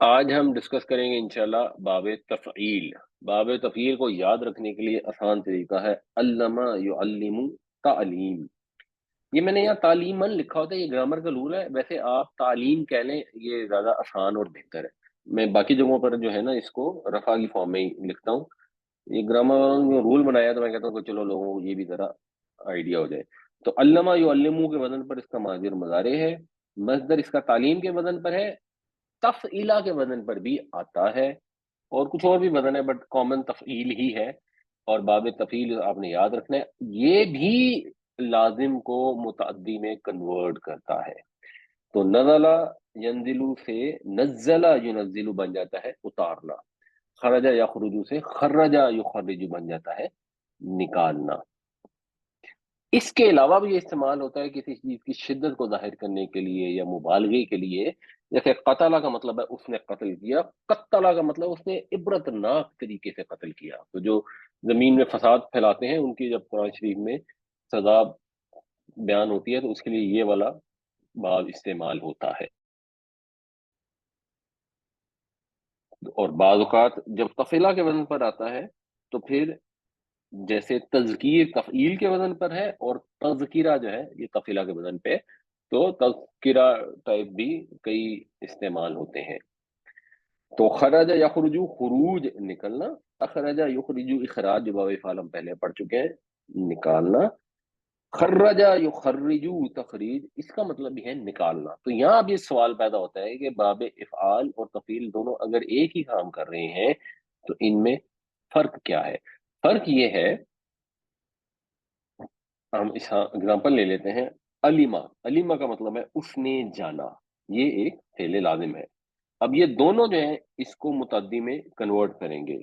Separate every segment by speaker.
Speaker 1: آج ہم ڈسکس کریں گے انشاءاللہ باب تفعیل۔ باب تفعیل کو یاد رکھنے کے لیے آسان طریقہ ہے علمہ یعلم تعلیم۔ یہ میں نے یہاں تعلیمن لکھا ہوتا ہے، یہ گرامر کا رول ہے، ویسے آپ تعلیم کہہ لیں، یہ زیادہ آسان اور بہتر ہے۔ میں باقی جگہوں پر جو ہے نا اس کو رفع کی فارم میں ہی لکھتا ہوں۔ یہ گرامر والوں نے رول بنایا تو میں کہتا ہوں کہ چلو لوگوں کو یہ بھی ذرا آئیڈیا ہو جائے۔ تو علمہ یعلم کے وزن پر اس کا ماضی اور مضارع ہے، مصدر اس کا تعلیم کے وزن پر ہے، تفعیلہ کے وزن پر بھی آتا ہے، اور کچھ اور بھی وزن ہے بٹ کامن تفعیل ہی ہے۔ اور باب تفعیل آپ نے یاد رکھنا ہے، یہ بھی لازم کو متعدی میں کنورٹ کرتا ہے۔ تو نزلہ ینزلو سے نزلہ ینزلو بن جاتا ہے اتارنا، خرجہ یخرجو سے خرجہ یخرجو بن جاتا ہے نکالنا۔ اس کے علاوہ بھی یہ استعمال ہوتا ہے کسی چیز کی شدت کو ظاہر کرنے کے لیے یا مبالغے کے لیے، جیسے قتلہ کا مطلب ہے اس نے قتل کیا، قتلہ کا مطلب اس نے عبرت ناک طریقے سے قتل کیا۔ تو جو زمین میں فساد پھیلاتے ہیں ان کی جب قرآن شریف میں سزا بیان ہوتی ہے تو اس کے لیے یہ والا باب استعمال ہوتا ہے۔ اور بعض اوقات جب تفعیلہ کے وزن پر آتا ہے تو پھر جیسے تذکیر تفعیل کے وزن پر ہے اور تذکرہ جو ہے یہ تفعیلہ کے وزن پہ، تو تذکرہ ٹائپ بھی کئی استعمال ہوتے ہیں۔ تو خرج یخرجو خروج نکلنا، اخرج یخرجو اخراج جو باب فعل ہم پہلے پڑھ چکے ہیں نکالنا، خرج یخرجو تخریج اس کا مطلب بھی ہے نکالنا۔ تو یہاں اب یہ سوال پیدا ہوتا ہے کہ باب افعال اور تفعیل دونوں اگر ایک ہی کام کر رہے ہیں تو ان میں فرق کیا ہے؟ فرق یہ ہے، ہم اس اگزامپل لے لیتے ہیں۔ علیما، علیما کا مطلب ہے اس نے جانا، یہ ایک فعل لازم ہے۔ اب یہ دونوں جو ہیں اس کو متعدی میں کنورٹ کریں گے،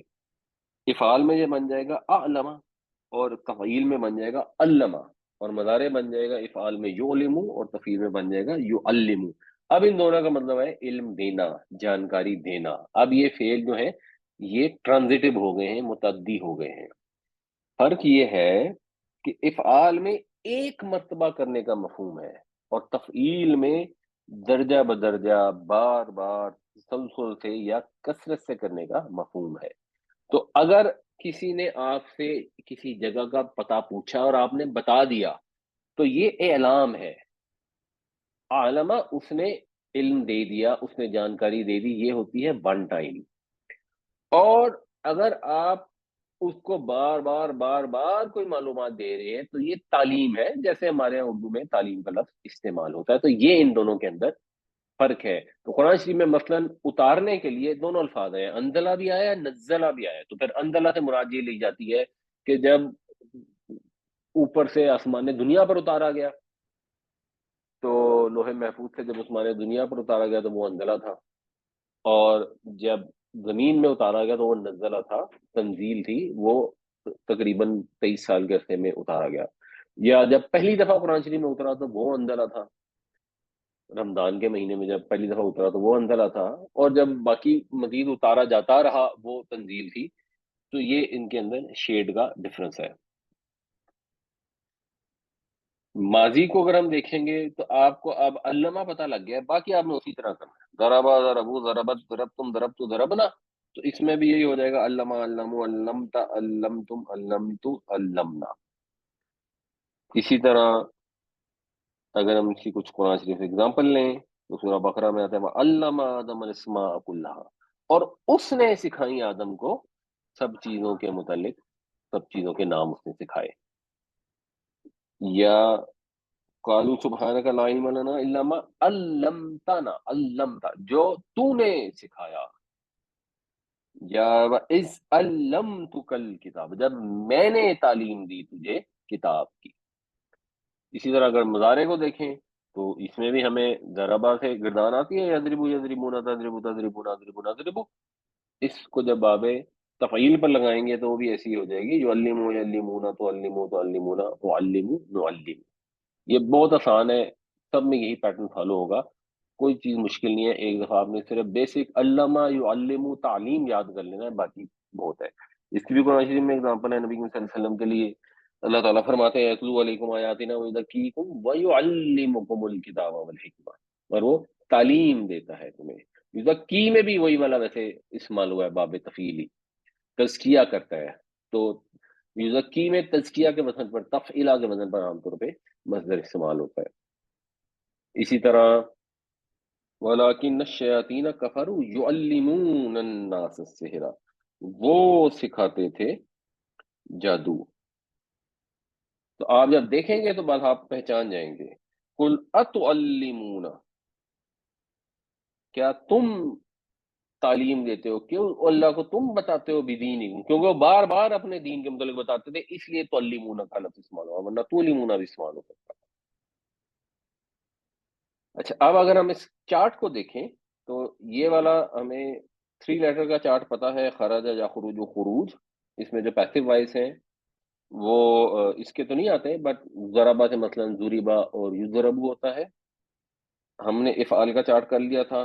Speaker 1: افعال میں یہ بن جائے گا اعلم، اور تفعیل میں بن جائے گا علمہ، اور مضارع بن جائے گا افعال میں یعلم اور تفعیل میں بن جائے گا یعلم۔ اب ان دونوں کا مطلب ہے علم دینا، جانکاری دینا۔ اب یہ فعل جو ہے یہ ٹرانزیٹو ہو گئے ہیں، متعدی ہو گئے ہیں۔ فرق یہ ہے کہ افعال میں ایک مرتبہ کرنے کا مفہوم ہے، اور تفعیل میں درجہ بدرجہ بار بار تسلسل سے یا کثرت سے کرنے کا مفہوم ہے۔ تو اگر کسی نے آپ سے کسی جگہ کا پتہ پوچھا اور آپ نے بتا دیا تو یہ اعلام ہے۔ عالمہ اس نے علم دے دیا، اس نے جانکاری دے دی، یہ ہوتی ہے ون ٹائم۔ اور اگر آپ اس کو بار بار بار بار کوئی معلومات دے رہے ہیں تو یہ تعلیم ہے، جیسے ہمارے یہاں اردو میں تعلیم کا لفظ استعمال ہوتا ہے۔ تو یہ ان دونوں کے اندر فرق ہے۔ تو قرآن شریف میں مثلاً اتارنے کے لیے دونوں الفاظ ہیں، انزلہ بھی آیا ہے، نزلہ بھی آیا ہے۔ تو پھر انزلہ سے مراد یہ لی جاتی ہے کہ جب اوپر سے آسمان دنیا پر اتارا گیا، تو لوح محفوظ سے جب آسمان دنیا پر اتارا گیا تو وہ انزلہ تھا، اور جب زمین میں اتارا گیا تو وہ نزلہ تھا، تنزیل تھی، وہ تقریباً 23 سال کے عرصے میں اتارا گیا۔ یا جب پہلی دفعہ قرآن شریف میں اترا تو وہ انزلہ تھا، رمضان کے مہینے میں جب پہلی دفعہ اترا تو وہ انزلہ تھا، اور جب باقی مزید اتارا جاتا رہا وہ تنزیل تھی۔ تو یہ ان کے اندر شیڈ کا ڈفرنس ہے۔ ماضی کو اگر ہم دیکھیں گے تو آپ کو اب علمہ پتہ لگ گیا ہے، باقی آپ نے اسی طرح کرنا ہے، ضربا ضربو ضربت ضربتم ضربتو ضربنا، تو اس میں بھی یہی ہو جائے گا علمہ علمو علمت علمتم علمتو علمنا۔ اسی طرح اگر ہم اسی کچھ قرآن شریف اگزامپل لیں تو سورہ بقرہ میں آتا ہے وَعَلَّمَ آدَمَ الْأَسْمَاءَ كُلَّهَا، اور اس نے سکھائی آدم کو سب چیزوں کے متعلق، سب چیزوں کے نام اس نے سکھائے۔ یا قالوا سبحانک لا علم لنا الا ما علمتنا، علمتا جو تو نے سکھایا۔ یا وَإِذْ عَلَّمْتُكَ الْكِتَابَ، جب میں نے تعلیم دی تجھے کتاب کی۔ اسی طرح اگر مضارع کو دیکھیں تو اس میں بھی ہمیں ضربہ سے گردان آتی ہے، یضربو یضربون تضربو تضربون اضربون اضربو، اس کو جب باب تفعیل پر لگائیں گے تو وہ بھی ایسی ہی ہو جائے گی، یعلمو یعلمون تعلمو تعلمون تعلمو نعلم۔ یہ بہت آسان ہے، سب میں یہی پیٹرن فالو ہوگا، کوئی چیز مشکل نہیں ہے۔ ایک دفعہ آپ نے صرف بیسک علامہ یعلم تعلیم یاد کر لینا ہے، باقی بہت ہے۔ اس کی بھی قرآن شریف میں اگزامپل ہے، نبی صلی اللہ علیہ وسلم کے لیے اللہ تعالیٰ فرماتے ہیں یتلو علیکم آیاتنا ویزکیکم ویعلمکم الکتاب والحکمہ، اور وہ تعلیم دیتا ہے تمہیں، युज़क्की में भी वही वाला वैसे इस्तेमाल हुआ है, बाब तफ़ीली, तज़किया करता है। तो युज़क्की में तज़किया के वज़न पर, तफ़इला के वज़न पर आमतौर पे मस्दर इस्तेमाल होता है। इसी तरह वलाकिन्न शयातीन कफरू युअल्लिमून अन्नास अस्सिहरा, वो सिखाते थे जादू। तो आप जब देखेंगे तो बस आप पहचान जाएँगे। कुल अतुअल्लिमूना, क्या तुम तालीम देते हो? क्यों अल्लाह को तुम बताते हो बिदीनिकुम, क्योंकि वो बार-बार अपने दीन के मुतालिक बताते थे, इसलिए तुअल्लिमूना का लफ्ज़ इस्तेमाल हुआ, वरना तुअल्लिमूना भी इस्तेमाल हो सकता है। अच्छा, अब अगर हम इस चार्ट को देखें, तो ये वाला हमें 3 लेटर का चार्ट पता है, खरज या खुरूज खुरूज। इसमें जो पैसिव वॉइस हैं, वो इसके तो नहीं आते, बट ज़रबा से मसलन ज़ुरिबा और युज़रबु होता है। हमने इफ़आल का चार्ट कर लिया था,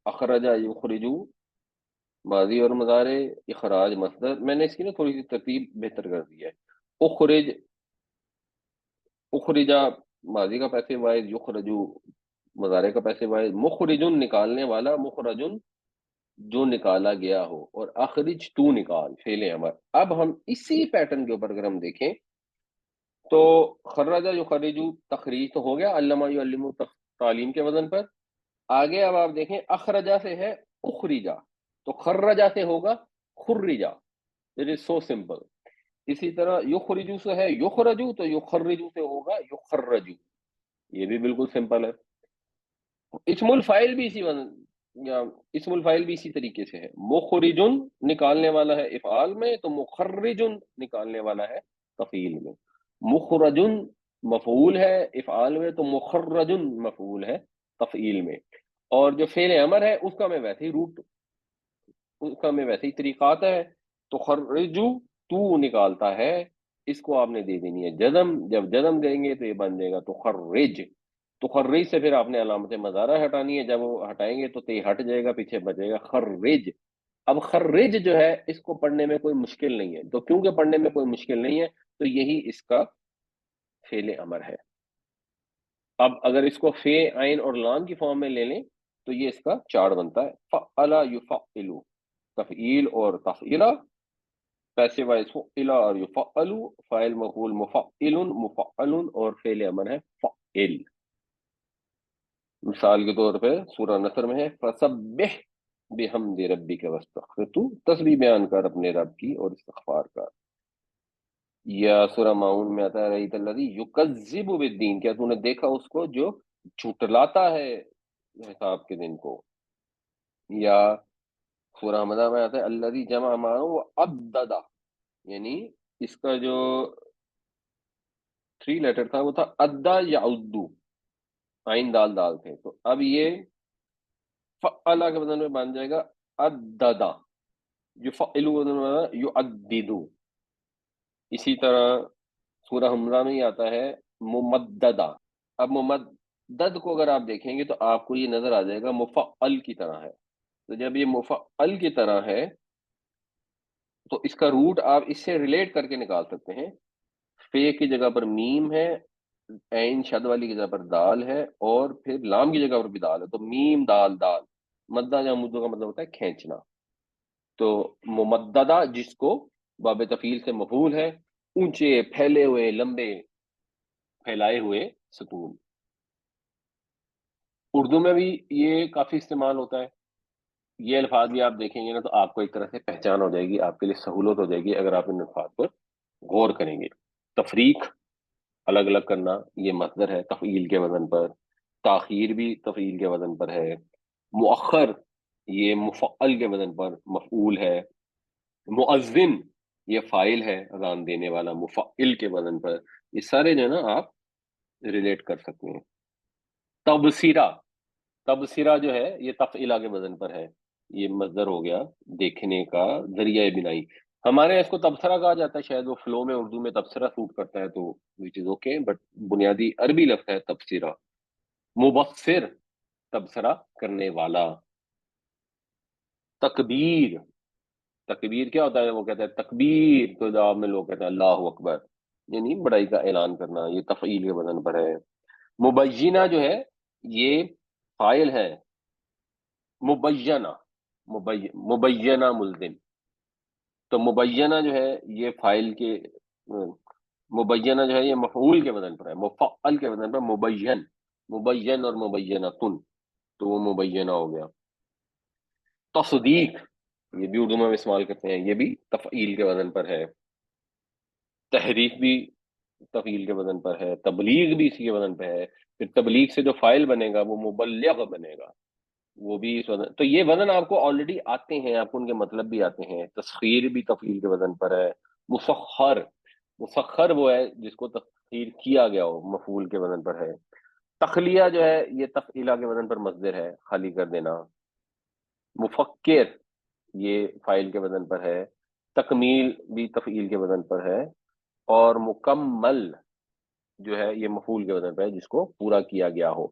Speaker 1: अखरजा युखरिजु माज़ी और मुज़ारे, इखराज मसदर। मैंने इसकी ना थोड़ी-सी तरतीब बेहतर कर दी है। उखरिज, उखरिजा माज़ी का पैसिव वॉइस, युखरजु मुज़ारे का पैसिव वॉइस, मुखरिजुन निकालने वाला, मुखरजुन जो निकाला गया हो, और अखरिज तू निकाल, फ़ेल अमर। अब हम इसी पैटर्न के ऊपर अगर हम देखें, तो खर्रजा युखरिजु तखरीज तो हो गया, अल्लमा युअल्लिमु तालीम के वज़न पर। आगे अब आप देखें, अखरजा से है उखरिजा, तो खर्रजा से होगा खुर्रिजा। It is so simple. इसी तरह युखरिजु से है युखरजु, तो युखर्रिजु से होगा युखर्रजु। ये भी बिल्कुल सिंपल है। इस्मुल फ़ाइल भी इसी वज़न, या इस्मुल फ़ाइल भी इसी तरीके से है। मुखरिजुन निकालने वाला है इफ़आल में, तो मुखर्रिजुन निकालने वाला है तफ़ील में। मुखरजुन मफ़ऊल है इफ़आल में, तो मुखर्रजुन मफ़ऊल है तफ़ईल में। और जो फ़ेल अमर है, उसका हमें वैसे ही तरीक़ा आता है। तो खर्रिजु तू निकालता है, इसको आपने दे देनी है जज़म। जब जज़म देंगे तो ये बन जाएगा तुखर्रिज। तुखर्रिज से फिर आपने अलामत मज़ारा हटानी है, जब वो हटाएँगे तो ते हट जाएगा, पीछे बचेगा खर्रिज। अब खर्रिज जो है, इसको पढ़ने में कोई मुश्किल नहीं है, तो क्योंकि पढ़ने में कोई मुश्किल नहीं है, तो यही इसका फ़ेल अमर है। अब अगर इसको फ़े, ऐन और लाम की फ़ॉर्म में ले लें, तो ये इसका चार्ट बनता है। फ़अला युफ़अलु, तफ़ईल और तफ़इला, पैसिव वॉइस फ़ुइला और युफ़अलु, फ़ाइल मफ़ऊल मुफ़अइलुन, मुफ़अलुन, और फ़ेल अमर है फ़अइल। मिसाल के तौर पे सूरह नसर में है, फ़सब्बिह बिहम्दि रब्बिका वस्तग़फिर, तू तस्बीह बयान कर अपने रब की और इस्तिग़फ़ार कर। या सूरह माऊन में आता है, रअयतल्लज़ी युकज़्ज़िबु बिद्दीन, क्या तूने देखा उसको जो झुटलाता है हिसाब के दिन को। या सूरह हमज़ा में आता है, अल्लज़ी जमअ मालन व अद्ददा, यानी इसका जो 3 लेटर था वो था अद्दा या उद्दू, आइन दाल दाल थे। तो अब ये फ़अला के वज़न में बन जाएगा अद्ददा, युफ़अिलु वज़न में बना युअद्दिदु। इसी तरह सूरह हमज़ा में ही आता है मुमद्ददा। अब मुमद्दद को अगर आप देखेंगे तो आपको ये नज़र आ जाएगा मुफ़अल की तरह है। तो जब ये मुफ़अल की तरह है, तो इसका रूट आप इससे रिलेट करके निकाल सकते हैं। फ़े की जगह पर मीम है, ऐन शद वाली की जगह पर दाल है, और फिर लाम की जगह पर भी दाल है, तो मीम दाल दाल। मद्दा या मुद्दो का मतलब होता है खींचना। तो मुमद्ददा, जिसको बाब तफ़ील से मफ़ऊल है, ऊँचे, फैले हुए, लंबे, फैलाए हुए सुकून। उर्दू में भी ये काफ़ी इस्तेमाल होता है। ये अल्फ़ाज़ भी आप देखेंगे ना, तो आपको एक तरह से पहचान हो जाएगी, आपके लिए सहूलत हो जाएगी अगर आप इन अल्फ़ाज़ पर गौर करेंगे। तफ़रीक, अलग-अलग करना, ये मस्दर है तफ़ईल के वज़न पर। ताख़ीर भी तफ़ईल के वज़न पर है। मुअख्खर, ये मुफ़अल के वज़न पर मफ़ऊल है। मुअज़्ज़िन, ये फ़ाइल है अज़ान देने वाला, मुफ़अइल के वज़न पर। ये सारे जो है ना, आप रिलेट कर सकते हैं। तबसिरा, तबसिरा जो है ये तफ़इला के वज़न पर है। ये मस्दर हो गया देखने का ज़रिया-ए-बिनाई। हमारे यहाँ इसको तबसरा कहा जाता है, शायद वो फ़्लो में उर्दू में तबसरा सूट करता है, तो व्हिच इज़ ओके, बट बुनियादी अरबी लफ़्ज़ है तबसिरा। मुबस्सिर, तबसरा करने वाला। तकबीर, तकबीर क्या होता है? वो कहते हैं तकबीर, तो जवाब में लोग कहते हैं अल्लाहु अकबर, यानी बड़ाई का ऐलान करना, ये तफ़ईल के वज़न पर है। मुबय्यिना जो है, ये फ़ाइल है, मुबय्यना, मुबय्यना मुल्ज़िम। तो मुबय्यना जो है ये फ़ाइल के मुबय्यना जो है ये मफ़ऊल के वज़न पर है, मुफ़अल के वज़न पर मुबय्यन, मुबय्यन और मुबय्यनतुन, तो वो मुबय्यना हो गया। तस्दीक, ये भी उर्दू में हम इस्तेमाल करते हैं, ये भी तफ़ईल के वज़न पर है। तहरीफ भी तफ़ईल के वज़न पर है, तबलीग भी इसी के वज़न पे है। फिर तबलीग से जो फ़ाइल बनेगा वो मुबल्लिग़ बनेगा, वो भी इस वज़न, तो ये वज़न आपको ऑलरेडी आते हैं, आपको उनके मतलब भी आते हैं। तस्ख़ीर भी तफ़ईल के वज़न पर है। मुसख़्ख़र, मुसख़्ख़र वो है जिसको तस्ख़ीर किया गया हो, मफ़ऊल के वज़न पर है। तख़लिया जो है ये तफ़ईला के वज़न पर मस्दर है, खाली कर देना। मुफ़क्किर ये फ़ाइल के वज़न पर है। तकमील भी तफ़ईल के वज़न पर है। और मुकम्मल जो है ये मफ़ऊल के वज़न पे है जिसको पूरा किया गया हो।